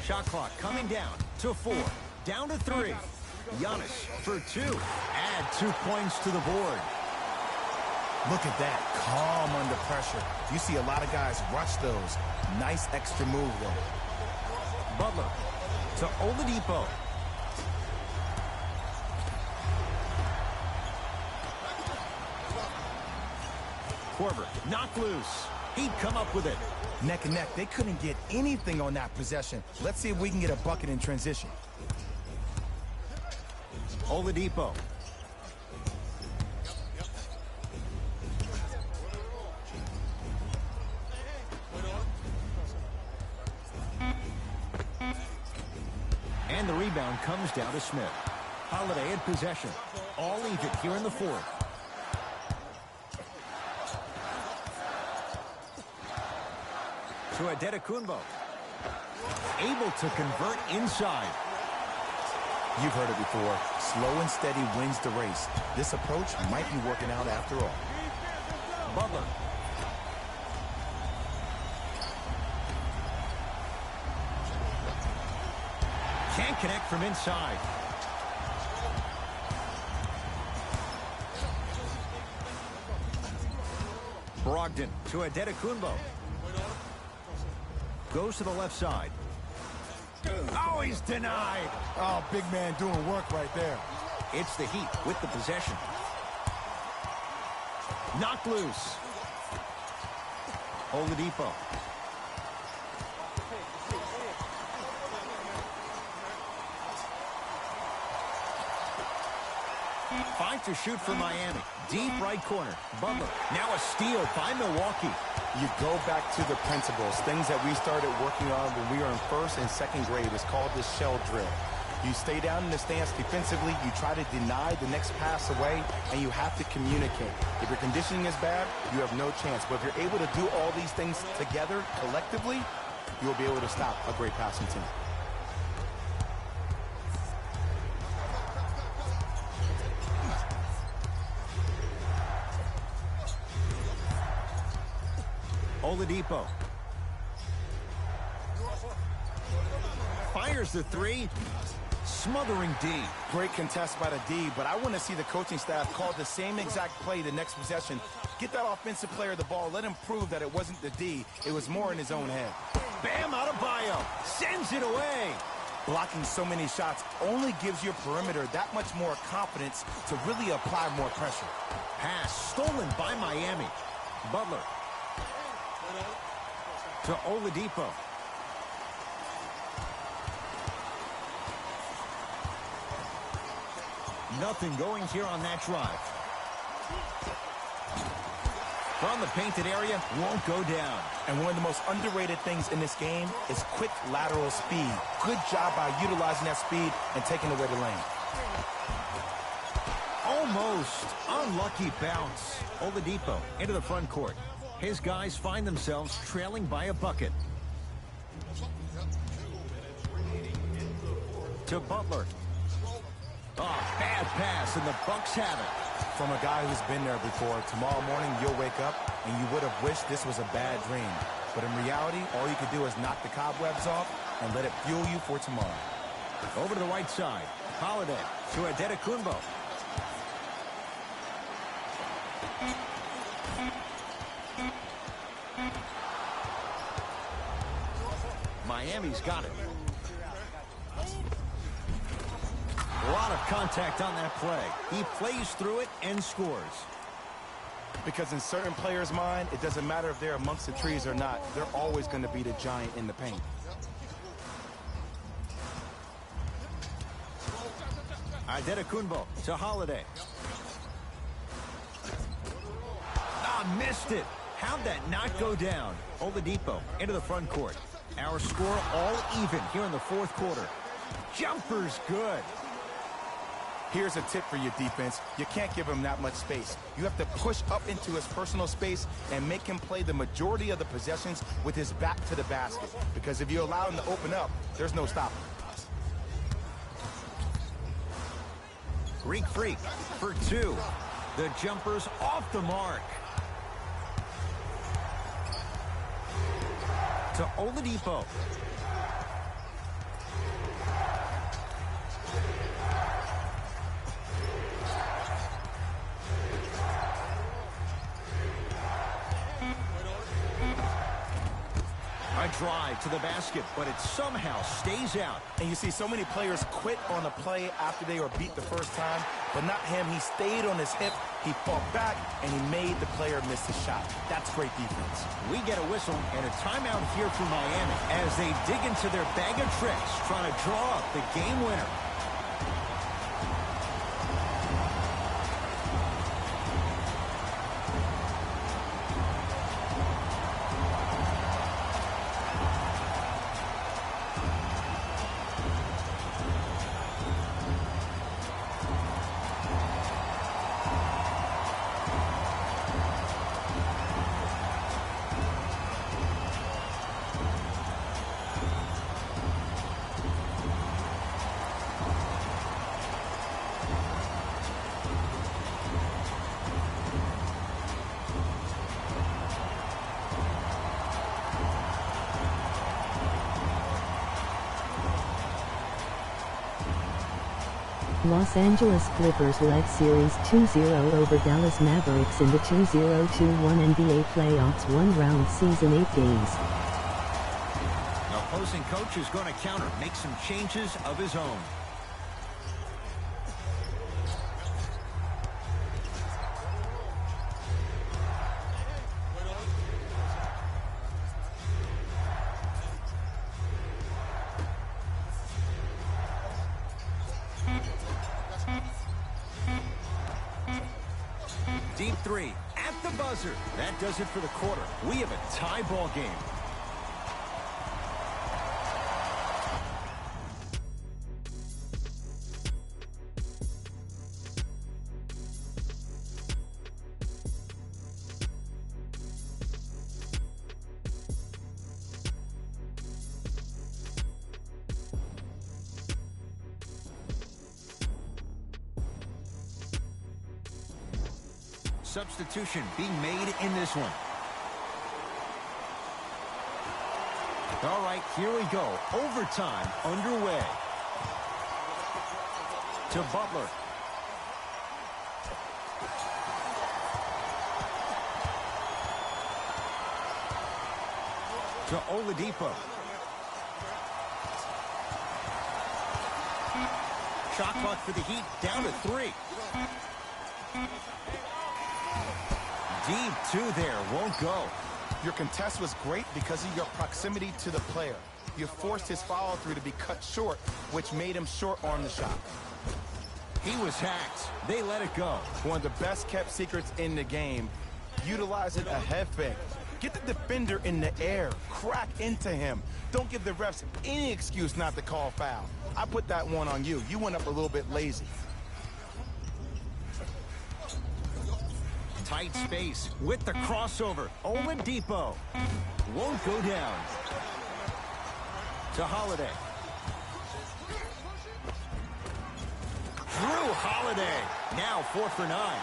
Shot clock coming down to 4. Down to 3. Giannis for 2. Add 2 points to the board. Look at that. Calm under pressure. You see a lot of guys rush those. Nice extra move there. Butler to Oladipo. Korver knocked loose. He'd come up with it. Neck and neck. They couldn't get anything on that possession. Let's see if we can get a bucket in transition. Oladipo. And the rebound comes down to Smith. Holiday in possession. All even here in the 4th. To Adetokunbo. Able to convert inside. You've heard it before. Slow and steady wins the race. This approach might be working out after all. Butler. Can't connect from inside. Brogdon to Adetokunbo. Goes to the left side. Oh, he's denied. Oh, big man doing work right there. It's the Heat with the possession. Knocked loose. Oladipo. Five to shoot for Miami. Deep right corner. Butler. Now a steal by Milwaukee. You go back to the principles, things that we started working on when we were in 1st and 2nd grade. It's called the shell drill. You stay down in the stance defensively, you try to deny the next pass away, and you have to communicate. If your conditioning is bad, you have no chance. But if you're able to do all these things together, collectively, you'll be able to stop a great passing team. Oladipo fires the three, smothering D. Great contest by the D, but I want to see the coaching staff call the same exact play the next possession. Get that offensive player the ball. Let him prove that it wasn't the D. It was more in his own head. Bam Adebayo sends it away. Blocking so many shots only gives your perimeter that much more confidence to really apply more pressure. Pass stolen by Miami. Butler to Oladipo. Nothing going here on that drive. From the painted area, won't go down. And one of the most underrated things in this game is quick lateral speed. Good job by utilizing that speed and taking away the lane. Almost unlucky bounce. Oladipo into the front court. His guys find themselves trailing by a bucket. To Butler. Oh, bad pass, and the Bucks have it. From a guy who's been there before, tomorrow morning you'll wake up and you would have wished this was a bad dream. But in reality, all you can do is knock the cobwebs off and let it fuel you for tomorrow. Over to the right side. Holiday to Adetokunbo. Miami's got it. A lot of contact on that play. He plays through it and scores. Because in certain players' mind, it doesn't matter if they're amongst the trees or not. They're always going to be the giant in the paint. Adetokunbo to Holiday. Ah, missed it. How'd that not go down? Oladipo into the front court. Our score all even here in the fourth quarter. Jumper's good. Here's a tip for your defense. You can't give him that much space. You have to push up into his personal space and make him play the majority of the possessions with his back to the basket. Because if you allow him to open up, there's no stopping. Greek Freak for two. The jumper's off the mark. To Oladipo. A drive to the basket, but it somehow stays out. And you see so many players quit on a play after they were beat the first time, but not him. He stayed on his hip, he fought back, and he made the player miss his shot. That's great defense. We get a whistle and a timeout here for Miami as they dig into their bag of tricks, trying to draw up the game winner. Los Angeles Clippers led Series 2-0 over Dallas Mavericks in the 2021 NBA playoffs one-round season 8 games. The opposing coach is going to counter, make some changes of his own. Deep three at the buzzer. That does it for the quarter. We have a tie ball game. substitution being made in this one. All right, here we go. Overtime underway. To Butler. To Oladipo. Shot clock for the Heat down to 3. Deep 2 there, won't go. Your contest was great because of your proximity to the player. You forced his follow-through to be cut short, which made him short-arm the shot. He was hacked. They let it go. One of the best-kept secrets in the game. Utilizing a head fake. Get the defender in the air. Crack into him. Don't give the refs any excuse not to call foul. I put that one on you. You went up a little bit lazy. Tight space with the crossover. Oladipo won't go down. To Holiday. Drew Holiday. Now 4 for 9.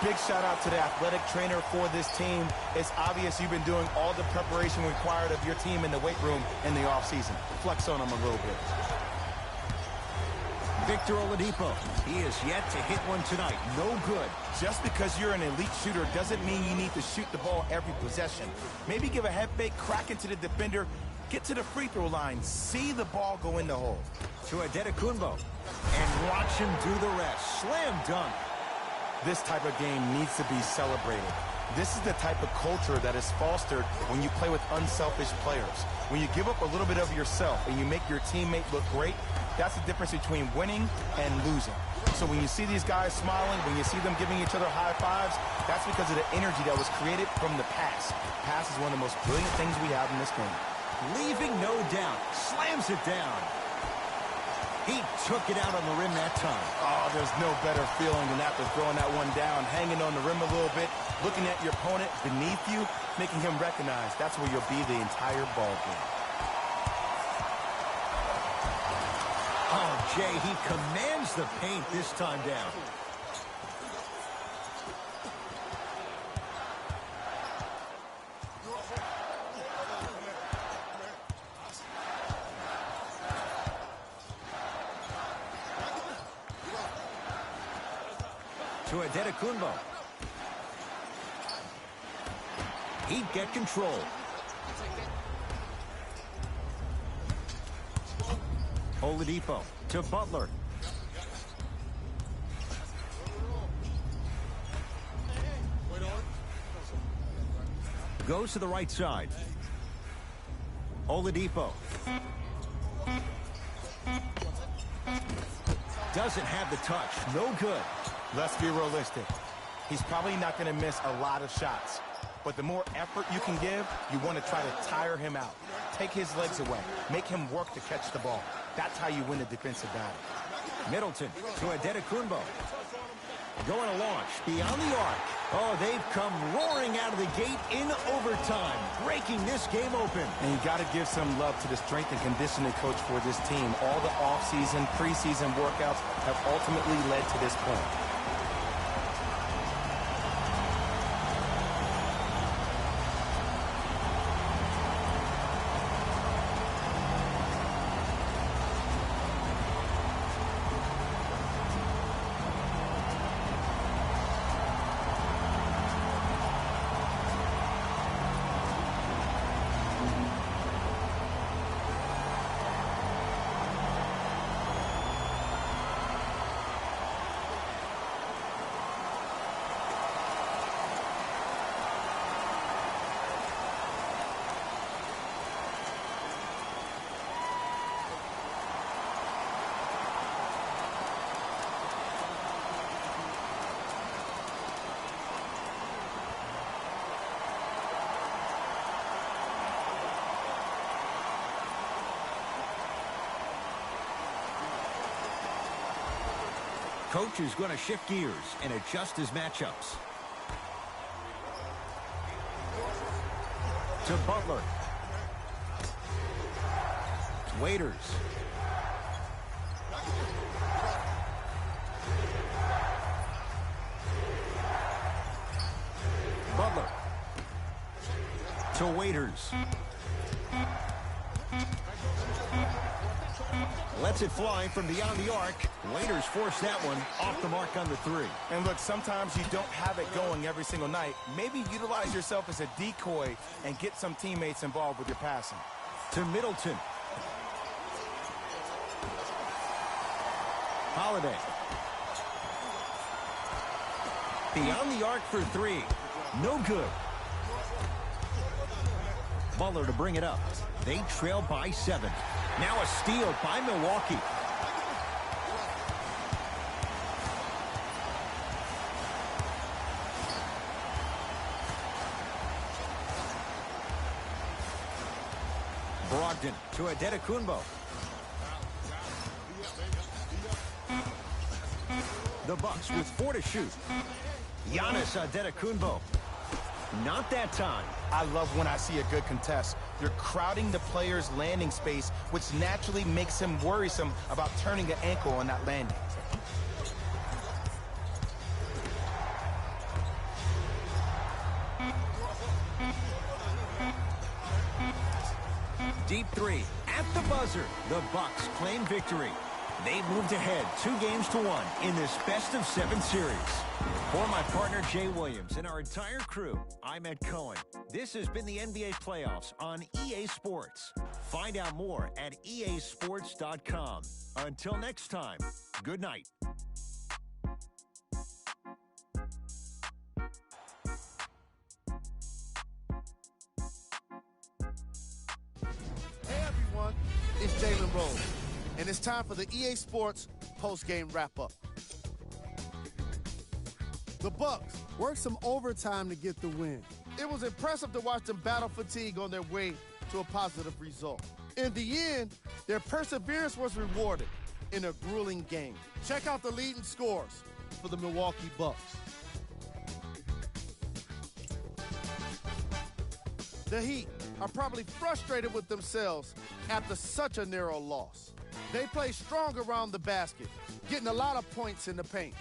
Big shout out to the athletic trainer for this team. It's obvious you've been doing all the preparation required of your team in the weight room in the offseason. Flex on them a little bit. Victor Oladipo. He is yet to hit one tonight. No good. Just because you're an elite shooter doesn't mean you need to shoot the ball every possession. Maybe give a head fake, crack into the defender, get to the free throw line, see the ball go in the hole. To Adetokunbo. And watch him do the rest. Slam dunk. This type of game needs to be celebrated. This is the type of culture that is fostered when you play with unselfish players. When you give up a little bit of yourself and you make your teammate look great, that's the difference between winning and losing. So when you see these guys smiling, when you see them giving each other high fives, that's because of the energy that was created from the pass. Pass is one of the most brilliant things we have in this game. Leaving no doubt. Slams it down. He took it out on the rim that time. Oh, there's no better feeling than after throwing that one down, hanging on the rim a little bit, looking at your opponent beneath you, making him recognize that's where you'll be the entire ball game. Oh, Jay, he commands the paint this time down. To Adetokunbo. He'd get control. Oladipo to Butler. Goes to the right side. Oladipo. Doesn't have the touch. No good. Let's be realistic. He's probably not going to miss a lot of shots. But the more effort you can give, you want to try to tire him out. Take his legs away. Make him work to catch the ball. That's how you win a defensive battle. Middleton to Adetokunbo. Going to launch beyond the arc. Oh, they've come roaring out of the gate in overtime, breaking this game open. And you got to give some love to the strength and conditioning coach for this team. All the offseason, preseason workouts have ultimately led to this point. Coach is going to shift gears and adjust his matchups. To Butler. Waiters. to Waiters. Lets it fly from beyond the arc. Waiters forced that one off the mark on the three. And look, sometimes you don't have it going every single night. Maybe utilize yourself as a decoy and get some teammates involved with your passing. To Middleton. Holiday. Beyond the arc for three. No good. Butler to bring it up. They trail by 7. Now a steal by Milwaukee. Brogdon to Adetokunbo. The Bucks with 4 to shoot. Giannis Adetokunbo. Not that time. I love when I see a good contest. You're crowding the player's landing space, which naturally makes him worrisome about turning an ankle on that landing. Deep three at the buzzer. The Bucks claim victory. They've moved ahead 2-1 in this best-of-7 series. For my partner Jay Williams and our entire crew, I'm Ed Cohen. This has been the NBA Playoffs on EA Sports. Find out more at easports.com. Until next time, good night. Hey everyone, it's Jalen Rose, and it's time for the EA Sports post-game wrap-up. The Bucks worked some overtime to get the win. It was impressive to watch them battle fatigue on their way to a positive result. In the end, their perseverance was rewarded in a grueling game. Check out the leading scores for the Milwaukee Bucks. The Heat are probably frustrated with themselves after such a narrow loss. They play strong around the basket, getting a lot of points in the paint.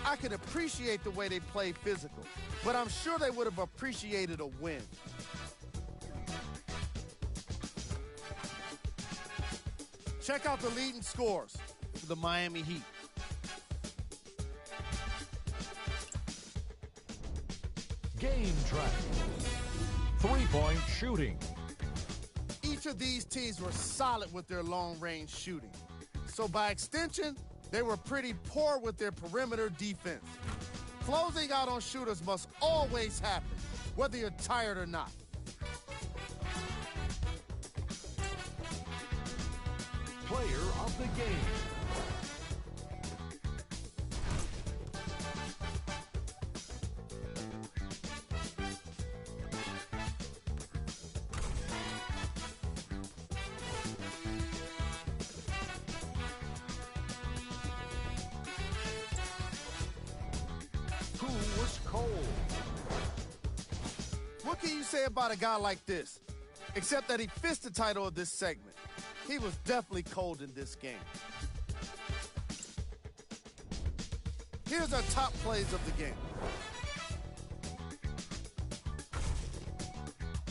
I can appreciate the way they play physical, but I'm sure they would have appreciated a win. Check out the leading scores for the Miami Heat. Game track. 3-point shooting. Each of these teams were solid with their long-range shooting. So by extension, they were pretty poor with their perimeter defense. Closing out on shooters must always happen, whether you're tired or not. Player of the game. Who was cold? What can you say about a guy like this? Except that he fits the title of this segment. He was definitely cold in this game. Here's our top plays of the game.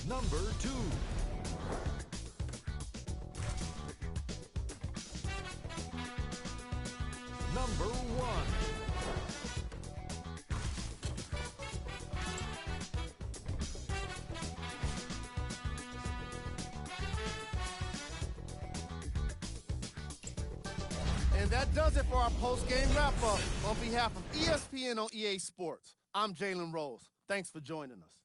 Number 2. Number 1. And that does it for our post-game wrap-up. On behalf of ESPN on EA Sports, I'm Jalen Rose. Thanks for joining us.